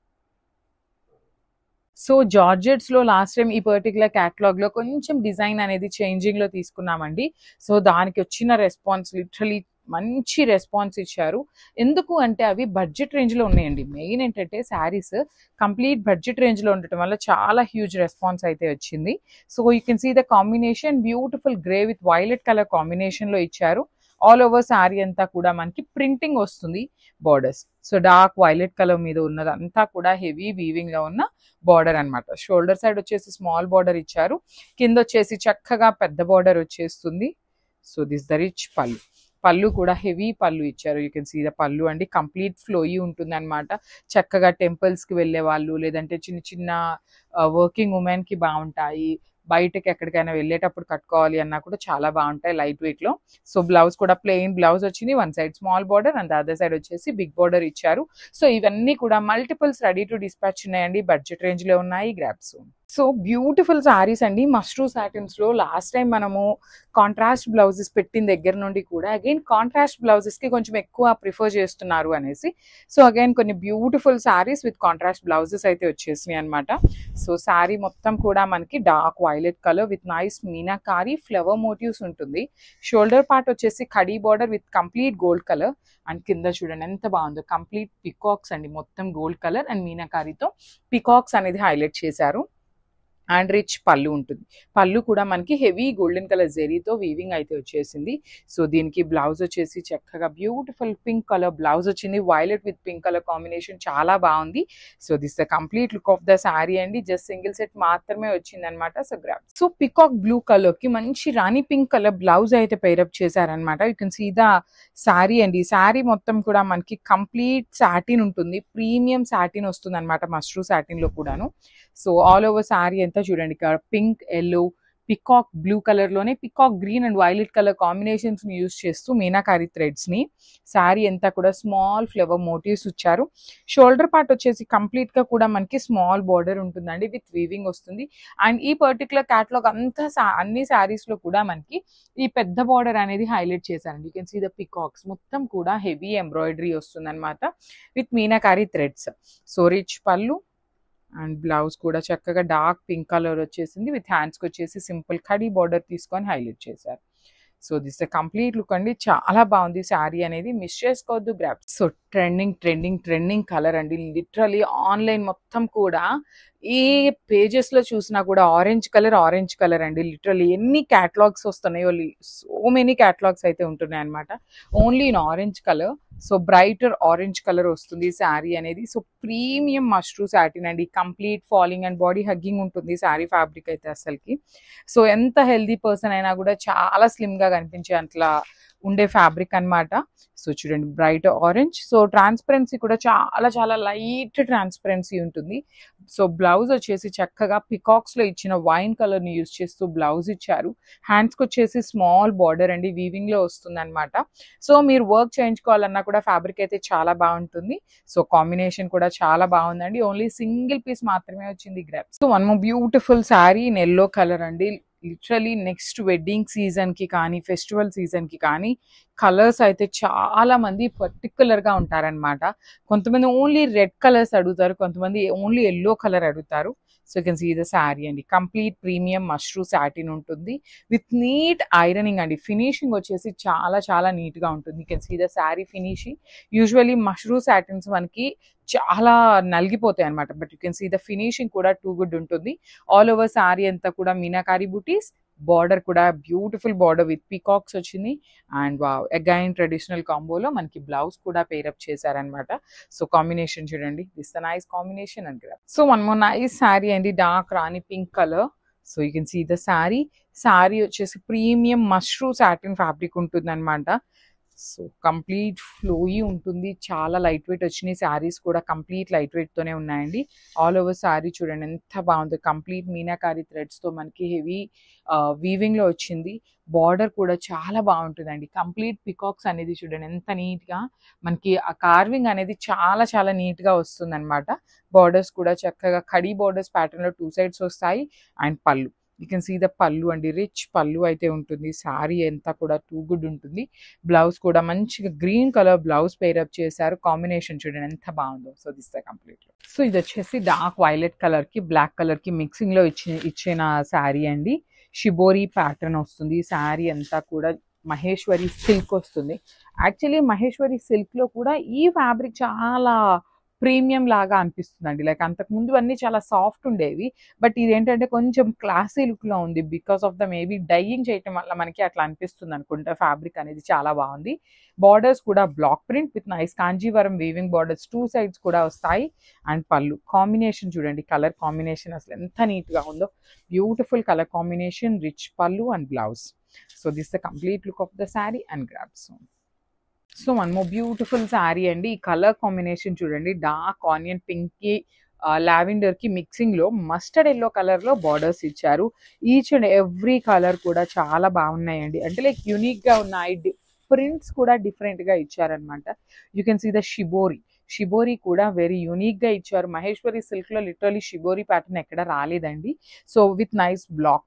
So జార్జెట్స్లో లాస్ట్ టైం ఈ పర్టికులర్ క్యాటలాగ్లో కొంచెం డిజైన్ అనేది చేంజింగ్లో తీసుకున్నామండి. సో దానికి వచ్చిన రెస్పాన్స్ లిటరలీ మంచి రెస్పాన్స్ ఇచ్చారు. ఎందుకు అంటే అవి బడ్జెట్ రేంజ్లో ఉన్నాయండి. మెయిన్ ఏంటంటే శారీస్ కంప్లీట్ బడ్జెట్ రేంజ్లో ఉండటం వల్ల చాలా హ్యూజ్ రెస్పాన్స్ అయితే వచ్చింది. So you can see the combination beautiful grey with violet colour కాంబినేషన్లో ఇచ్చారు. ఆల్ ఓవర్ శారీ అంతా కూడా మనకి ప్రింటింగ్ వస్తుంది borders. So dark violet colour మీద ఉన్నదంతా కూడా హెవీ వీవింగ్ లో ఉన్న బార్డర్ అన్నమాట. షోల్డర్ సైడ్ వచ్చేసి స్మాల్ బార్డర్ ఇచ్చారు, కింద వచ్చేసి చక్కగా పెద్ద బార్డర్ వచ్చేస్తుంది. సో దిస్ ద రిచ్ పళ్ళు. పళ్ళు కూడా హెవీ పళ్ళు ఇచ్చారు. యూ కెన్ సీ ద పళ్ళు అండి, కంప్లీట్ ఫ్లోయి ఉంటుంది అనమాట. చక్కగా టెంపుల్స్ కి వెళ్ళే వాళ్ళు, లేదంటే చిన్న చిన్న వర్కింగ్ ఉమెన్ కి బాగుంటాయి. బయటకి ఎక్కడికైనా వెళ్ళేటప్పుడు కట్టుకోవాలి అన్నా కూడా చాలా బాగుంటాయి లైట్ వెయిట్ లో. సో బ్లౌజ్ కూడా ప్లెయిన్ బ్లౌజ్ వచ్చింది, one side small border and other side వచ్చేసి బిగ్ బార్డర్ ఇచ్చారు. సో ఇవన్నీ కూడా మల్టిపుల్స్ రెడీ టు డిస్పాచ్ ఉన్నాయండి, బడ్జెట్ రేంజ్ లో ఉన్నాయి. గ్రాప్స్. సో బ్యూటిఫుల్ సారీస్ అండి, మష్రూ సాటిన్స్ లో. లాస్ట్ టైం మనము కాంట్రాస్ట్ బ్లౌజెస్ పెట్టిన దగ్గర నుండి కూడా అగైన్ కాంట్రాస్ట్ బ్లౌజెస్ కి కొంచెం ఎక్కువ ప్రిఫర్ చేస్తున్నారు అనేసి, సో అగైన్ కొన్ని beautiful saris with contrast blouses అయితే వచ్చేసినాయి అనమాట. సో శారీ మొత్తం కూడా మనకి dark violet colour with nice meenakari flower motifs ఉంటుంది. షోల్డర్ పార్ట్ వచ్చేసి కడీ border with complete gold colour and కింద చూడండి ఎంత బాగుందో, కంప్లీట్ పికాక్స్ అండి, మొత్తం గోల్డ్ కలర్ అండ్ మీనాకారితో పికాక్స్ అనేది హైలైట్ చేశారు. అండ్ రిచ్ పళ్ళు ఉంటుంది. పళ్ళు కూడా మనకి హెవీ గోల్డెన్ కలర్ జెరీతో వీవింగ్ అయితే వచ్చేసింది. సో దీనికి బ్లౌజ్ వచ్చేసి చక్కగా బ్యూటిఫుల్ పింక్ కలర్ బ్లౌజ్ వచ్చింది, violet with pink colour combination చాలా బాగుంది. So this the complete look of the sari అండి, జస్ట్ సింగిల్ సెట్ మాత్రమే వచ్చింది అనమాట. So grab. So peacock blue colour కి మంచి రాణి పింక్ కలర్ బ్లౌజ్ అయితే పేరప్ చేశారనమాట. You can see the sari అండి. శారీ మొత్తం కూడా మనకి కంప్లీట్ సాటిన్ ఉంటుంది, ప్రీమియం సాటిన్ వస్తుంది అనమాట, మష్రూ సాటిన్ లో కూడాను. సో ఆల్ ఓవర్ శారీ అంతా చూడండి, ఇక్కడ pink, yellow, peacock blue colour లోనే peacock green and violet colour combinations ని యూజ్ చేస్తూ మీనాకారి థ్రెడ్స్ ని శారీ అంతా కూడా స్మాల్ ఫ్లవర్ మోటివ్స్ ఇచ్చారు. షోల్డర్ పార్ట్ వచ్చేసి కంప్లీట్ గా కూడా మనకి స్మాల్ బార్డర్ ఉంటుందండి, విత్ వీవింగ్ వస్తుంది. అండ్ ఈ పర్టికులర్ క్యాటలాగ్ అంతా అన్ని శారీస్ లో కూడా మనకి ఈ పెద్ద బార్డర్ అనేది హైలైట్ చేశారండి. You can see the peacocks మొత్తం కూడా హెవీ ఎంబ్రాయిడరీ వస్తుంది అనమాట with meenakari threads. So rich pallu and blouse కూడా చక్కగా డార్క్ పింక్ కలర్ వచ్చేసింది, విత్ హ్యాండ్స్కి వచ్చేసి సింపుల్ కడీ బార్డర్ తీసుకొని హైలైట్ చేశారు. So this the complete look అండి, చాలా బాగుంది శారీ అనేది, మిస్ చేసుకోవద్దు. గ్రాప్. సో ట్రెండింగ్ కలర్ అండి, లిటరలీ ఆన్లైన్ మొత్తం కూడా ఏ పేజెస్ లో చూసినా కూడా ఆరెంజ్ కలర్ అండి. లిటరలీ ఎన్ని క్యాటలాగ్స్ వస్తున్నాయో, సో మెనీ క్యాటలాగ్స్ అయితే ఉంటున్నాయి అనమాట, only in orange colour. So brighter orange colour వస్తుంది శారీ అనేది. సో ప్రీమియం మష్రూ సాటిన్ అండి, complete falling and body hugging ఉంటుంది శారీ ఫ్యాబ్రిక్ అయితే అసలుకి. సో ఎంత హెల్దీ పర్సన్ అయినా కూడా చాలా స్లిమ్ గా కనిపించే అట్లా ఉండే ఫ్యాబ్రిక్ అనమాట. సో చూడండి బ్రైట్ ఆరెంజ్. సో ట్రాన్స్పరెన్సీ కూడా చాలా లైట్ ట్రాన్స్పరెన్సీ ఉంటుంది. సో బ్లౌజ్ వచ్చేసి చక్కగా పికాక్స్ లో ఇచ్చిన వైన్ కలర్ ని యూజ్ చేస్తూ బ్లౌజ్ ఇచ్చారు. హ్యాండ్స్ కి వచ్చేసి స్మాల్ బార్డర్ అండి, వీవింగ్ లో వస్తుంది అనమాట. సో మీరు వర్క్ చేయించుకోవాలన్నా కూడా ఫ్యాబ్రిక్ అయితే చాలా బాగుంటుంది. సో కాంబినేషన్ కూడా చాలా బాగుందండి, ఓన్లీ సింగిల్ పీస్ మాత్రమే వచ్చింది grab. So one more beautiful sari in yellow colour అండి. లిటరలీ నెక్స్ట్ వెడ్డింగ్ సీజన్ కి కానీ ఫెస్టివల్ సీజన్ కి కానీ కలర్స్ అయితే చాలా మంది పర్టికులర్ గా ఉంటారనమాట. కొంతమంది ఓన్లీ రెడ్ కలర్స్ అడుగుతారు, కొంతమంది ఓన్లీ ఎల్లో కలర్ అడుగుతారు. So you can see the sari అండి, కంప్లీట్ ప్రీమియం మష్రూ సాటిన్ ఉంటుంది విత్ నీట్ ఐరనింగ్ అండి. ఫినిషింగ్ వచ్చేసి చాలా నీట్ గా ఉంటుంది. You can see the sari finishing. Usually mashru satins మనకి చాలా నలిగిపోతాయి అనమాట, but you can see the finishing కూడా టూ గుడ్ ఉంటుంది. ఆల్ ఓవర్ శారీ అంతా కూడా మీనాకారి బూటీస్, బార్డర్ కూడా బ్యూటిఫుల్ బార్డర్ విత్ పీకాక్స్ వచ్చింది. అండ్ వావ్, అగైన్ ట్రెడిషనల్ కాంబోలో మనకి బ్లౌజ్ కూడా పేరప్ చేశారనమాట. సో కాంబినేషన్ చూడండి, this the nice combination and grab. So one more nice sari అండి, dark rani pink colour. So you can see the sari వచ్చేసి ప్రీమియం మష్రూ సాటిన్ ఫ్యాబ్రిక్ ఉంటుంది అనమాట. సో కంప్లీట్ ఫ్లోయి ఉంటుంది, చాలా లైట్ వెయిట్ వచ్చినాయి శారీస్ కూడా, కంప్లీట్ లైట్ వెయిట్ తోనే ఉన్నాయండి. ఆల్ ఓవర్ శారీ చూడండి ఎంత బాగుంది, కంప్లీట్ మీనాకారి థ్రెడ్స్ తో మనకి హెవీ వీవింగ్ లో వచ్చింది. బార్డర్ కూడా చాలా బాగుంటుందండి, కంప్లీట్ పికాక్స్ అనేది చూడండి ఎంత నీట్ గా మనకి ఆ కార్వింగ్ అనేది చాలా నీట్ గా వస్తుంది అనమాట. బార్డర్స్ కూడా చక్కగా కడీ బార్డర్స్ ప్యాటర్న్ లో 2 సైడ్స్ వస్తాయి. అండ్ పళ్ళు, యూ కెన్ సీ ద పళ్ళు అండి, రిచ్ పళ్ళు అయితే ఉంటుంది. శారీ అంతా కూడా టూ గుడ్ ఉంటుంది. బ్లౌజ్ కూడా మంచిగా గ్రీన్ కలర్ బ్లౌజ్ పేరప్ చేశారు. కాంబినేషన్ చూడండి ఎంత బాగుందో. So this the complete. So ఇది వచ్చేసి డార్క్ వైలెట్ కలర్ కి బ్లాక్ కలర్ కి మిక్సింగ్ లో ఇచ్చిన శారీ అండి. షిబోరి ప్యాటర్న్ వస్తుంది. శారీ అంతా కూడా మహేశ్వరి సిల్క్ వస్తుంది. యాక్చువల్లీ మహేశ్వరి సిల్క్ లో కూడా ఈ ఫ్యాబ్రిక్ చాలా ప్రీమియం లాగా అనిపిస్తుందండి. లైక్ అంతకుముందు అన్నీ చాలా సాఫ్ట్ ఉండేవి. బట్ ఇదేంటంటే కొంచెం క్లాసీ లుక్‌లో ఉంది. Because of the maybe dyeing చేయటం వల్ల మనకి అట్లా అనిపిస్తుంది అనుకుంటా. ఫ్యాబ్రిక్ అనేది చాలా బాగుంది. బార్డర్స్ కూడా black print with nice Kanjeevaram weaving borders 2 sides కూడా వస్తాయి. అండ్ పళ్ళు కాంబినేషన్ చూడండి, కలర్ కాంబినేషన్ అసలు ఎంత నీట్‌గా ఉందో. Beautiful colour combination, rich pallu and blouse. So this the complete look of the sari and grab soon. So one more beautiful sari అండి. ఈ కలర్ కాంబినేషన్ చూడండి, డార్క్ ఆనియన్ పింక్కి లావెండర్కి మిక్సింగ్లో మస్టర్డ్ ఎల్లో కలర్లో బార్డర్స్ ఇచ్చారు. ఈచ్ అండ్ ఎవ్రీ కలర్ కూడా చాలా బాగున్నాయండి. అంటే లైక్ యూనిక్గా ఉన్నాయి. ప్రింట్స్ కూడా డిఫరెంట్గా ఇచ్చారనమాట. You can see the shibori కూడా వెరీ యూనిక్గా ఇచ్చారు. మహేశ్వరి సిల్క్లో లిటరలీ షిబోరి ప్యాటర్న్ ఎక్కడ రాలేదండి. So with nice block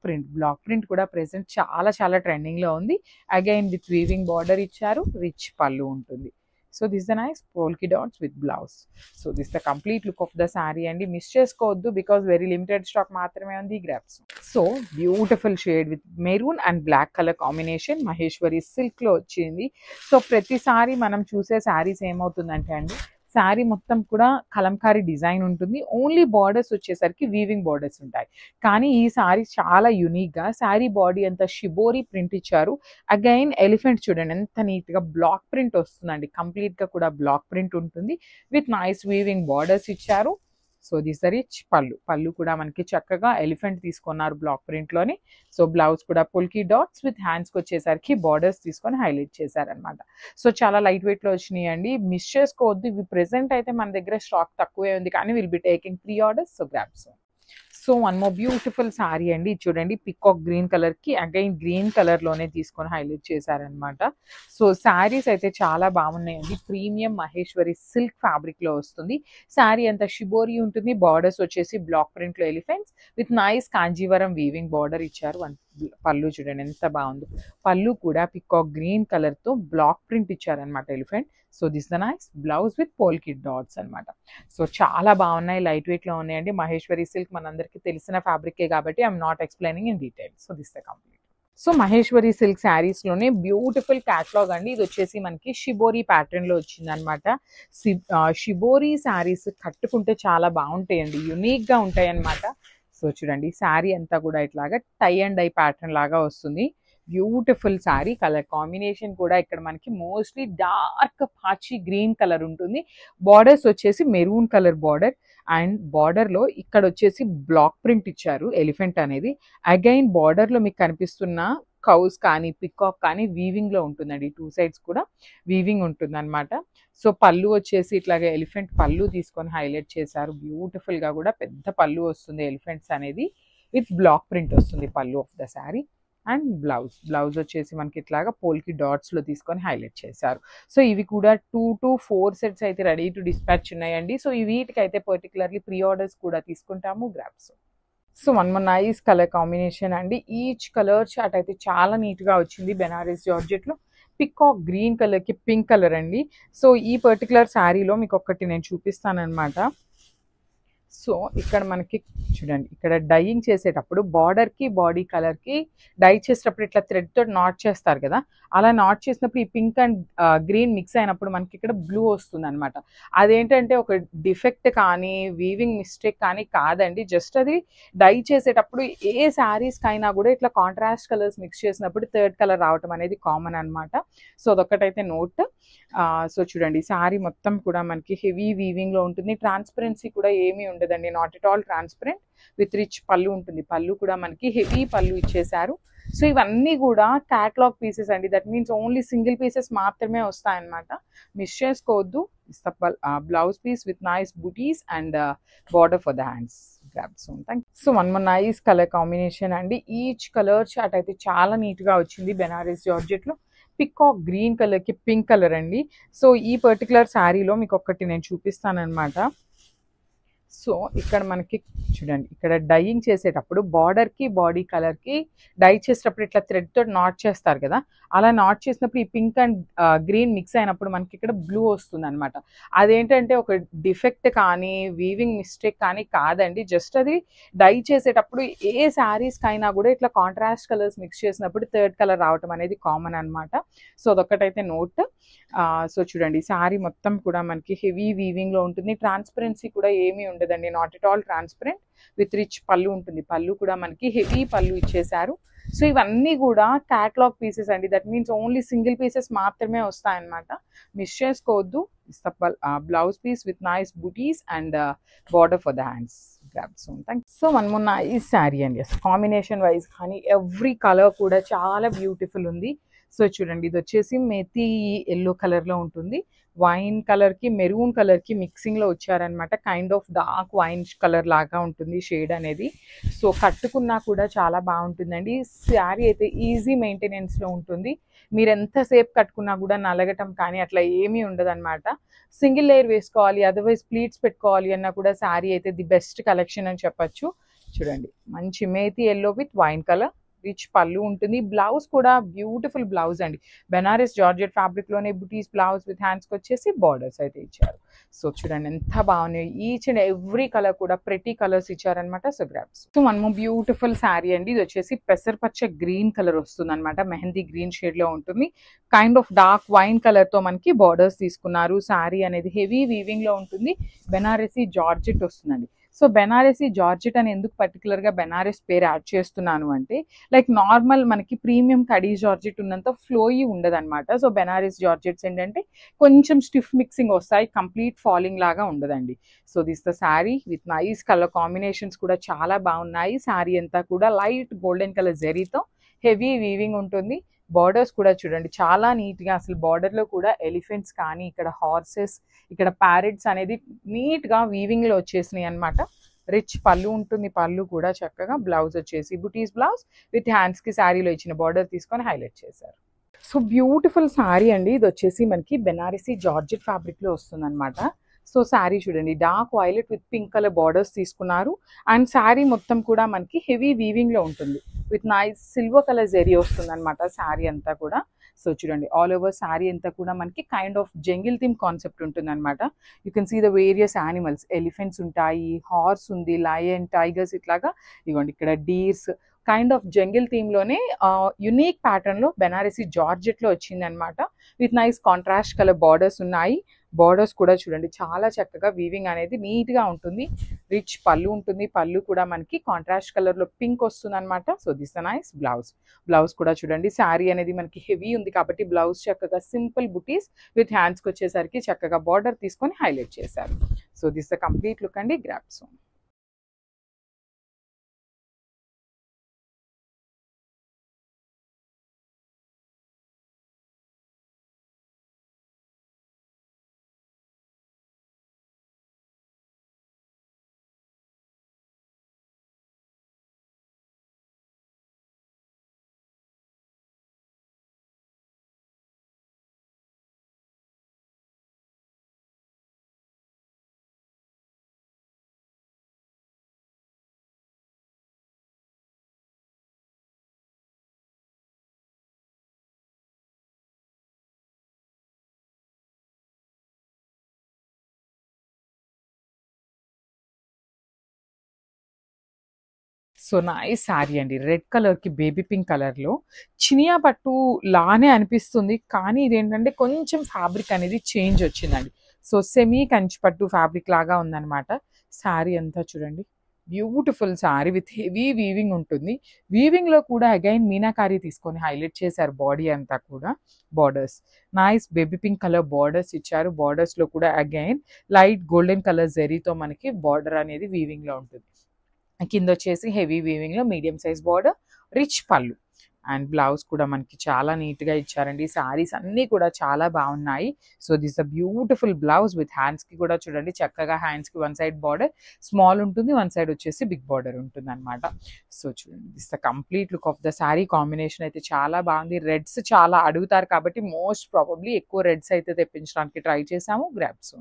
print కూడా ప్రెసెంట్ చాలా చాలా ట్రెండింగ్లో ఉంది. అగైన్ విత్ వీవింగ్ బార్డర్ ఇచ్చారు, రిచ్ పళ్ళు ఉంటుంది. So this the nice polka dots with blouse. So this the complete look of the sari అండి. మిస్ చేసుకోవద్దు బికాస్ వెరీ లిమిటెడ్ స్టాక్ మాత్రమే ఉంది grabs. So beautiful shade with maroon and black colour combination Maheshwari సిల్క్లో వచ్చింది. సో ప్రతిసారి మనం చూసే శారీస్ ఏమవుతుందంటే అండి, శారీ మొత్తం కూడా కలంకారీ డిజైన్ ఉంటుంది. ఓన్లీ బార్డర్స్ వచ్చేసరికి వీవింగ్ బార్డర్స్ ఉంటాయి. కానీ ఈ శారీ చాలా యూనిక్గా శారీ బాడీ అంతా షిబోరి ప్రింట్ ఇచ్చారు. అగైన్ ఎలిఫెంట్ చూడండి ఎంత నీట్గా బ్లాక్ ప్రింట్ వస్తుందండి. కంప్లీట్గా కూడా బ్లాక్ ప్రింట్ ఉంటుంది విత్ నైస్ వీవింగ్ బార్డర్స్ ఇచ్చారు. సో దిస్ ద రిచ్ పళ్ళు కూడా మనకి చక్కగా ఎలిఫెంట్ తీసుకున్నారు బ్లాక్ ప్రింట్లోని. సో బ్లౌజ్ కూడా పుల్కీ డాట్స్ విత్ హ్యాండ్స్కి వచ్చేసరికి బార్డర్స్ తీసుకొని హైలైట్ చేశారనమాట. సో చాలా లైట్ వెయిట్లో వచ్చినాయి అండి. మిస్ చేసుకోవద్దు. ఇవి ప్రెసెంట్ అయితే మన దగ్గర స్టాక్ తక్కువే ఉంది, కానీ will be taking pre orders. So grabs. So one more beautiful sari అండి. చూడండి పికాక్ గ్రీన్ కలర్కి అగైన్ గ్రీన్ కలర్లోనే తీసుకొని హైలైట్ చేశారనమాట. సో శారీస్ అయితే చాలా బాగున్నాయండి. ప్రీమియం మహేశ్వరి సిల్క్ ఫ్యాబ్రిక్లో వస్తుంది. శారీ అంతా షిబోరి ఉంటుంది. బార్డర్స్ వచ్చేసి బ్లాక్ ప్రింట్లో elephants with nice Kanjeevaram weaving border ఇచ్చారు. పళ్ళు చూడండి ఎంత బాగుందో. పళ్ళు కూడా పికాక్ గ్రీన్ కలర్తో బ్లాక్ ప్రింట్ ఇచ్చారనమాట elephant. So this the nice blouse with polka dots అనమాట. సో చాలా బాగున్నాయి, లైట్ వెయిట్లో ఉన్నాయండి. మహేశ్వరి సిల్క్ మనందరికీ తెలిసిన ఫ్యాబ్రికే కాబట్టి I'm not explaining in detail. So this the complete. So Maheshwari silk శారీస్లోనే బ్యూటిఫుల్ క్యాటలాగ్ అండి. ఇది వచ్చేసి మనకి షిబోరి ప్యాటర్న్లో వచ్చిందనమాట. షిబోరి శారీస్ కట్టుకుంటే చాలా బాగుంటాయండి, యునిక్గా ఉంటాయి అనమాట. సో చూడండి శారీ అంతా కూడా ఇట్లాగా టై అండ్ డై ప్యాటర్న్ లాగా వస్తుంది. బ్యూటిఫుల్ శారీ. కలర్ కాంబినేషన్ కూడా ఇక్కడ మనకి మోస్ట్లీ డార్క్ పాచి గ్రీన్ కలర్ ఉంటుంది. బార్డర్స్ వచ్చేసి మెరూన్ కలర్ బార్డర్ అండ్ బార్డర్లో ఇక్కడ వచ్చేసి బ్లాక్ ప్రింట్ ఇచ్చారు ఎలిఫెంట్ అనేది. అగైన్ బార్డర్లో మీకు కనిపిస్తున్న కౌస్ కానీ పికాక్ కానీ వీవింగ్లో ఉంటుందండి. 2 సైడ్స్ కూడా వీవింగ్ ఉంటుంది అనమాట. సో పళ్ళు వచ్చేసి ఇట్లాగే ఎలిఫెంట్ పళ్ళు తీసుకొని హైలైట్ చేశారు. బ్యూటిఫుల్గా కూడా పెద్ద పళ్ళు వస్తుంది ఎలిఫెంట్స్ అనేది విత్ బ్లాక్ ప్రింట్ వస్తుంది పళ్ళు of the sari. And blouse వచ్చేసి మనకి ఇట్లాగా పోల్కి డాట్స్లో తీసుకొని హైలైట్ చేశారు. సో ఇవి కూడా 2 to 4 సెట్స్ అయితే రెడీ టు డిస్పాచ్ ఉన్నాయండి. సో ఈ వీటికైతే పర్టికులర్లీ ప్రీ ఆర్డర్స్ కూడా తీసుకుంటాము grabs. So one more nice colour combination అండి. ఈచ్ కలర్ చార్ట్ అయితే చాలా నీట్గా వచ్చింది. బెనారస్ జార్జెట్లో పికాక్ గ్రీన్ కలర్కి పింక్ కలర్ అండి. సో ఈ పర్టికులర్ శారీలో మీకు ఒక్కటి నేను చూపిస్తానమాట. సో ఇక్కడ మనకి చూడండి, ఇక్కడ డైయింగ్ చేసేటప్పుడు బార్డర్కి బాడీ కలర్కి డై చేసేటప్పుడు ఇట్లా థ్రెడ్తో నాట్ చేస్తారు కదా, అలా నాట్ చేసినప్పుడు ఈ పింక్ అండ్ గ్రీన్ మిక్స్ అయినప్పుడు మనకి ఇక్కడ బ్లూ వస్తుంది అనమాట. అదేంటంటే ఒక డిఫెక్ట్ కానీ వీవింగ్ మిస్టేక్ కానీ కాదండి, జస్ట్ అది డై చేసేటప్పుడు ఏ శారీస్కి అయినా కూడా ఇట్లా కాంట్రాస్ట్ కలర్స్ మిక్స్ చేసినప్పుడు థర్డ్ కలర్ రావటం అనేది కామన్ అనమాట. So అదొక్కటైతే note. సో చూడండి శారీ మొత్తం కూడా మనకి హెవీ వీవింగ్లో ఉంటుంది. ట్రాన్స్పరెన్సీ కూడా ఏమీ ఉండదండి, not at all transparent with rich pallu ఉంటుంది. పళ్ళు కూడా మనకి హెవీ పళ్ళు ఇచ్చేసారు. సో ఇవన్నీ కూడా క్యాటలాగ్ పీసెస్ అండి. That means only single pieces మాత్రమే వస్తాయన్నమాట, మిస్ చేసుకోవద్దు. Blouse piece with nice buttis and border for the hands. So one more nice colour combination అండి. ఈచ్ కలర్ చార్ట్ అయితే చాలా నీట్గా వచ్చింది. బెనారస్ జార్జెట్లో పికాక్ గ్రీన్ కలర్కి పింక్ కలర్ అండి. సో ఈ పర్టికులర్ శారీలో మీకు ఒక్కటి నేను చూపిస్తానమాట. సో ఇక్కడ మనకి చూడండి, ఇక్కడ డైయింగ్ చేసేటప్పుడు బార్డర్కి బాడీ కలర్కి డై చేసేటప్పుడు ఇట్లా థ్రెడ్తో నాట్ చేస్తారు కదా, అలా నాట్ చేసినప్పుడు ఈ పింక్ అండ్ గ్రీన్ మిక్స్ అయినప్పుడు మనకి ఇక్కడ బ్లూ వస్తుంది అనమాట. అదేంటంటే ఒక డిఫెక్ట్ కానీ వీవింగ్ మిస్టేక్ కానీ కాదండి, జస్ట్ అది డై చేసేటప్పుడు ఏ శారీస్కి అయినా కూడా ఇట్లా కాంట్రాస్ట్ కలర్స్ మిక్స్ చేసినప్పుడు థర్డ్ కలర్ రావటం అనేది కామన్ అనమాట. So అదొక్కటైతే note. సో చూడండి, శారీ మొత్తం కూడా మనకి హెవీ వీవింగ్లో ఉంటుంది. ట్రాన్స్పరెన్సీ కూడా ఏమీ ఉండదండి, not at all transparent. With rich pallu ఉంటుంది, పళ్ళు కూడా మనకి హెవీ పళ్ళు ఇచ్చేసారు. సో ఇవన్నీ కూడా క్యాటలాగ్ పీసెస్ అండి, that means only single pieces మాత్రమే వస్తాయన్నమాట, మిస్ చేసుకోవద్దు. Blouse piece with nice buttis and border for the hands. So మనము నైస్ శారీ అండి, అసలు కాంబినేషన్ వైజ్ కానీ ఎవ్రీ కలర్ కూడా చాలా బ్యూటిఫుల్ ఉంది. సో చూడండి, ఇది వచ్చేసి మెతీ ఎల్లో కలర్లో ఉంటుంది, వైన్ కలర్కి మెరూన్ కలర్కి మిక్సింగ్లో వచ్చారనమాట. Kind of dark wine colour లాగా ఉంటుంది షేడ్ అనేది. సో కట్టుకున్నా కూడా చాలా బాగుంటుందండి. శారీ అయితే ఈజీ మెయింటెనెన్స్లో ఉంటుంది, మీరు ఎంతసేపు కట్టుకున్నా కూడా నలగటం కానీ అట్లా ఏమీ ఉండదన్నమాట. సింగిల్ లేయర్ వేసుకోవాలి, అదర్వైజ్ ప్లీట్స్ పెట్టుకోవాలి అన్నా కూడా శారీ అయితే ది బెస్ట్ కలెక్షన్ అని చెప్పచ్చు. చూడండి, మంచి methi yellow with wine colour, rich pallu ఉంటుంది. బ్లౌజ్ కూడా బ్యూటిఫుల్ బ్లౌజ్ అండి, Banaras georgette ఫ్యాబ్రిక్లోనే buttis blouse with హ్యాండ్స్కి వచ్చేసి బార్డర్స్ అయితే ఇచ్చారు. సో చూడండి ఎంత బాగున్నాయి, ఈచ్ అండ్ ఎవ్రీ కలర్ కూడా ప్రెటీ కలర్స్ ఇచ్చారనమాట. So grabs. సో మనము బ్యూటిఫుల్ శారీ అండి, ఇది వచ్చేసి పెసరపచ్చ గ్రీన్ కలర్ వస్తుంది అనమాట, మెహందీ గ్రీన్ షేడ్లో ఉంటుంది. కైండ్ ఆఫ్ డార్క్ వైన్ కలర్తో మనకి బార్డర్స్ తీసుకున్నారు. శారీ అనేది హెవీ వీవింగ్లో ఉంటుంది, బెనారసీ జార్జెట్ వస్తుందండి. సో బెనారసీ జార్జెట్ అని ఎందుకు పర్టికులర్గా బెనారస్ పేరు యాడ్ చేస్తున్నాను అంటే, లైక్ నార్మల్ మనకి ప్రీమియం కడీ జార్జెట్ ఉన్నంత ఫ్లోయి ఉండదన్నమాట. సో బెనారస్ జార్జెట్స్ ఏంటంటే కొంచెం స్టిఫ్ మిక్సింగ్ వస్తాయి, కంప్లీట్ ఫాలింగ్ లాగా ఉండదండి. So this the sari with nice colour combinations కూడా చాలా బాగున్నాయి. శారీ అంతా కూడా లైట్ గోల్డెన్ కలర్ జరీతో హెవీ వీవింగ్ ఉంటుంది. బార్డర్స్ కూడా చూడండి చాలా నీట్గా, అసలు బార్డర్లో కూడా ఎలిఫెంట్స్ కానీ ఇక్కడ హార్సెస్, ఇక్కడ ప్యారెట్స్ అనేది నీట్గా వీవింగ్లో వచ్చేసినాయి అనమాట. రిచ్ పళ్ళు ఉంటుంది, పళ్ళు కూడా చక్కగా. బ్లౌజ్ వచ్చేసి బుటీస్ బ్లౌజ్ విత్ హ్యాండ్స్కి శారీలో ఇచ్చిన బార్డర్ తీసుకొని హైలైట్ చేశారు. సో బ్యూటిఫుల్ శారీ అండి, ఇది వచ్చేసి మనకి బెనారసీ జార్జెట్ ఫ్యాబ్రిక్లో వస్తుంది అనమాట. సో శారీ చూడండి, dark violet with pink colour borders తీసుకున్నారు. అండ్ శారీ మొత్తం కూడా మనకి హెవీ వీవింగ్లో ఉంటుంది, with nice silver colour zari వస్తుంది అనమాట శారీ అంతా కూడా. సో చూడండి, ఆల్ ఓవర్ శారీ అంతా కూడా మనకి kind of jungle theme concept ఉంటుంది అనమాట. You can see the various animals, elephants ఉంటాయి, హార్స్ ఉంది, లయన్, టైగర్స్, ఇట్లాగా ఇవ్వండి ఇక్కడ డీర్స్. కైండ్ ఆఫ్ జంగిల్ థీమ్లోనే యునీక్ ప్యాటర్న్లో బెనారసీ జార్జెట్లో వచ్చింది అనమాట. With nice contrast colour borders ఉన్నాయి. బార్డర్స్ కూడా చూడండి చాలా చక్కగా వీవింగ్ అనేది నీట్గా ఉంటుంది. రిచ్ పళ్ళు ఉంటుంది, పళ్ళు కూడా మనకి కాంట్రాస్ట్ కలర్లో పింక్ వస్తుంది అనమాట. So this nice blouse. Blouse కూడా చూడండి, శారీ అనేది మనకి హెవీ ఉంది కాబట్టి బ్లౌజ్ చక్కగా సింపుల్ బుటీస్ విత్ హ్యాండ్స్కి వచ్చేసరికి చక్కగా బార్డర్ తీసుకొని హైలైట్ చేశారు. So this the complete look అండి. గ్రాప్స్. సో నైస్ శారీ అండి, రెడ్ కలర్కి బేబీ పింక్ కలర్లో చినియా పట్టు లానే అనిపిస్తుంది, కానీ ఇదేంటంటే కొంచెం ఫ్యాబ్రిక్ అనేది చేంజ్ వచ్చిందండి. సో సెమీ కంచి పట్టు ఫ్యాబ్రిక్ లాగా ఉందన్నమాట. శారీ అంతా చూడండి, beautiful sari with heavy weaving ఉంటుంది. వీవింగ్లో కూడా అగైన్ మీనాకారీ తీసుకొని హైలైట్ చేశారు బాడీ అంతా కూడా. Borders nice baby pink colour borders ఇచ్చారు. బార్డర్స్లో కూడా అగైన్ లైట్ గోల్డెన్ కలర్ జెరీతో మనకి బార్డర్ అనేది వీవింగ్లో ఉంటుంది. కింద వచ్చేసి హెవీ వీవింగ్లో medium size border, rich pallu. And blouse కూడా మనకి చాలా నీట్గా ఇచ్చారండి. శారీస్ అన్నీ కూడా చాలా బాగున్నాయి. So this the beautiful blouse with హ్యాండ్స్కి కూడా చూడండి చక్కగా, హ్యాండ్స్కి వన్ సైడ్ బార్డర్ స్మాల్ ఉంటుంది, వన్ సైడ్ వచ్చేసి బిగ్ బార్డర్ ఉంటుంది అనమాట. సో చూడండి, this the complete look of the sari. Combination అయితే చాలా బాగుంది. రెడ్స్ చాలా అడుగుతారు కాబట్టి మోస్ట్ ప్రాబబ్లీ ఎక్కువ రెడ్స్ అయితే తెప్పించడానికి ట్రై చేసాము. గ్రాప్స్.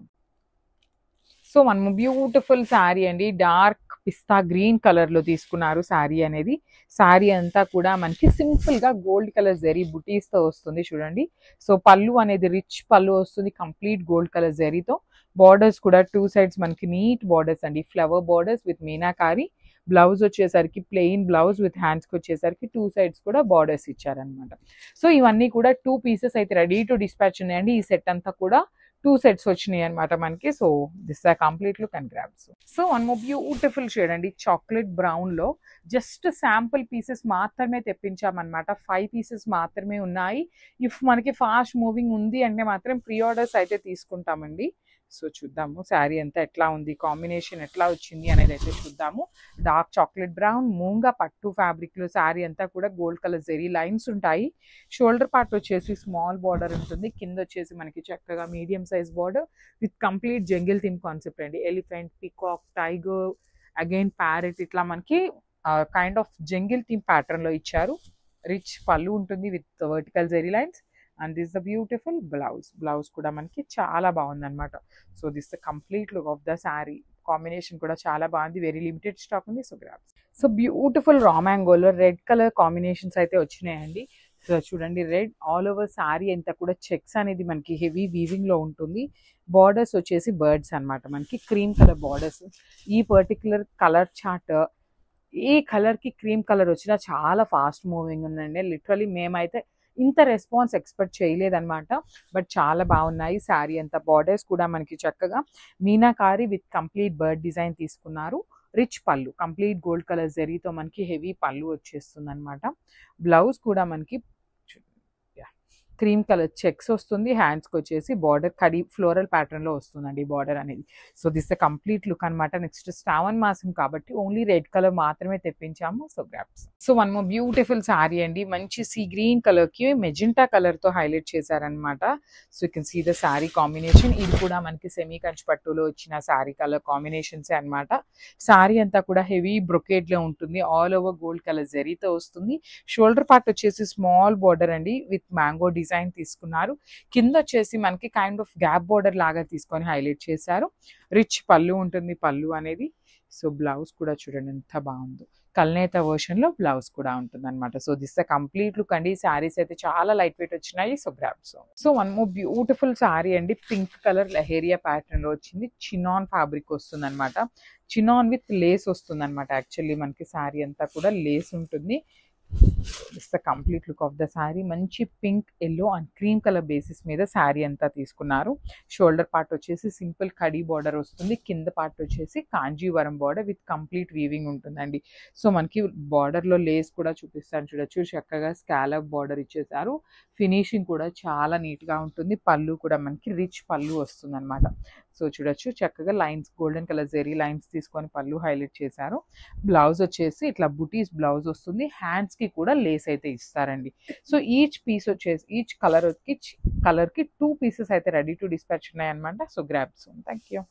సో మనము బ్యూటిఫుల్ శారీ అండి, డార్క్ పిస్తా గ్రీన్ కలర్ లో తీసుకున్నారు శారీ అనేది. శారీ అంతా కూడా మనకి సింపుల్ గా గోల్డ్ కలర్ జరీ బుటీస్ తో వస్తుంది చూడండి. సో పళ్ళు అనేది రిచ్ పళ్ళు వస్తుంది, కంప్లీట్ గోల్డ్ కలర్ జరీతో. బార్డర్స్ కూడా టూ సైడ్స్ మనకి నీట్ బార్డర్స్ అండి, flower borders with meenakari. Blouse వచ్చేసరికి ప్లెయిన్ బ్లౌజ్ విత్ హ్యాండ్స్కి వచ్చేసరికి టూ సైడ్స్ కూడా బార్డర్స్ ఇచ్చారనమాట. సో ఇవన్నీ కూడా 2 పీసెస్ అయితే రెడీ టు డిస్పాచ్ ఉన్నాయండి. ఈ సెట్ అంతా కూడా 2 సెట్స్ వచ్చినాయి అనమాట మనకి. So this are complete look and grabs. So one more beautiful shade అండి, చాక్లెట్ బ్రౌన్ లో. జస్ట్ శాంపుల్ పీసెస్ మాత్రమే తెప్పించామన్నమాట, 5 పీసెస్ మాత్రమే ఉన్నాయి. ఇఫ్ మనకి ఫాస్ట్ మూవింగ్ ఉంది అంటే మాత్రం ప్రీ ఆర్డర్స్ అయితే తీసుకుంటామండి. సో చూద్దాము శారీ అంతా ఎట్లా ఉంది, కాంబినేషన్ ఎట్లా వచ్చింది అనేది అయితే చూద్దాము. డార్క్ చాక్లెట్ బ్రౌన్ మూంగా పట్టు ఫ్యాబ్రిక్ లో శారీ అంతా కూడా గోల్డ్ కలర్ జెరీ లైన్స్ ఉంటాయి. షోల్డర్ పార్ట్ వచ్చేసి స్మాల్ బార్డర్ ఉంటుంది, కింద వచ్చేసి మనకి చక్కగా medium size border with complete jungle theme concept అండి. Elephant, peacock, tiger, again parrot, ఇట్లా మనకి kind of jungle theme pattern లో ఇచ్చారు. రిచ్ పళ్ళు ఉంటుంది with vertical zari lines. And this the beautiful blouse కూడా మనకి చాలా బాగుంది అనమాట. So this the complete look of the sari. Combination కూడా చాలా బాగుంది, వెరీ లిమిటెడ్ స్టాక్ ఉంది. So grabs. సో బ్యూటిఫుల్ రా మ్యాంగోలో రెడ్ కలర్ కాంబినేషన్స్ అయితే వచ్చినాయండి. సో చూడండి, రెడ్ ఆల్ ఓవర్ శారీ అంతా కూడా చెక్స్ అనేది మనకి హెవీ వీవింగ్ లో ఉంటుంది. బార్డర్స్ వచ్చేసి బర్డ్స్ అనమాట, మనకి క్రీమ్ కలర్ బార్డర్స్. ఈ పర్టికులర్ కలర్ చార్ట్ ఏ కలర్ కి క్రీమ్ కలర్ వచ్చినా చాలా ఫాస్ట్ మూవింగ్ ఉందండి. లిటరలీ మేమైతే ఇంత రెస్పాన్స్ ఎక్స్పెక్ట్ చేయలేదన్నమాట. బట్ చాలా బాగున్నాయి శారీ అంతా. బార్డర్స్ కూడా మనకి చక్కగా meenakari with complete bird design తీసుకున్నారు. రిచ్ పళ్ళు, కంప్లీట్ గోల్డ్ కలర్ జరీతో మనకి హెవీ పళ్ళు వచ్చేస్తుంది అనమాట. బ్లౌజ్ కూడా మనకి క్రీమ్ కలర్ చెక్స్ వస్తుంది, హ్యాండ్స్కి వచ్చేసి బార్డర్ కడి ఫ్లోరల్ ప్యాటర్న్ లో వస్తుందండి బార్డర్ అనేది. So this the complete look అనమాట. నెక్స్ట్ శ్రావణ మాసం కాబట్టి ఓన్లీ రెడ్ కలర్ మాత్రమే తెప్పించాము. So grabs. So one more beautiful sari అండి, మంచి సీ గ్రీన్ కలర్ కి మెజెంటా కలర్ తో హైలైట్ చేశారనమాట. So you can see the sari combination. ఇది కూడా మనకి సెమీ కంచి పట్టులో వచ్చిన శారీ కలర్ కాంబినేషన్స్ అనమాట. శారీ అంతా కూడా హెవీ బ్రొకేడ్ లో ఉంటుంది, ఆల్ ఓవర్ గోల్డ్ కలర్ జరీతో వస్తుంది. షోల్డర్ పార్ట్ వచ్చేసి స్మాల్ బార్డర్ అండి విత్ మ్యాంగో డిజైన్ తీసుకున్నారు. కింద వచ్చేసి మనకి కైండ్ ఆఫ్ గ్యాప్ బార్డర్ లాగా తీసుకొని హైలైట్ చేశారు. రిచ్ పళ్ళు ఉంటుంది పళ్ళు అనేది. సో బ్లౌజ్ కూడా చూడండి ఎంత బాగుందో, కల్నేత వర్షన్ లో బ్లౌజ్ కూడా ఉంటుంది అనమాట. So this the complete look అండి. శారీస్ అయితే చాలా లైట్ వెయిట్ వచ్చినాయి. So grabs. So one more beautiful sari అండి, పింక్ కలర్ లహేరియా ప్యాటర్న్ లో వచ్చింది. చినాన్ ఫ్యాబ్రిక్ వస్తుంది అనమాట, చినాన్ విత్ లేస్ వస్తుంది అనమాట. యాక్చువల్లీ మనకి శారీ అంతా కూడా లేస్ ఉంటుంది. This the complete look of the sari. మంచి pink, yellow and cream colour basis మీద శారీ అంతా తీసుకున్నారు. షోల్డర్ పార్ట్ వచ్చేసి సింపుల్ కడీ బార్డర్ వస్తుంది, కింద పార్ట్ వచ్చేసి Kanjeevaram border with complete weaving ఉంటుందండి. సో మనకి బార్డర్ లో లేస్ కూడా చూపిస్తాను చూడొచ్చు, చక్కగా స్కాలప్ బార్డర్ ఇచ్చేసారు. ఫినిషింగ్ కూడా చాలా నీట్ గా ఉంటుంది. పళ్ళు కూడా మనకి రిచ్ పళ్ళు వస్తుంది అనమాట. సో చూడొచ్చు చక్కగా lines, golden colour zari lines తీసుకొని పళ్ళు హైలైట్ చేశారు. బ్లౌజ్ వచ్చేసి ఇట్లా బుటీస్ బ్లౌజ్ వస్తుంది, హ్యాండ్స్ కి కూడా లేస్ అయితే ఇస్తారండి. సో ఈచ్ పీస్ వచ్చేసి ఈచ్ కలర్ కి 2 పీసెస్ అయితే రెడీ టు డిస్పాచ్ ఉన్నాయన్నమాట. So grabs. Thank you.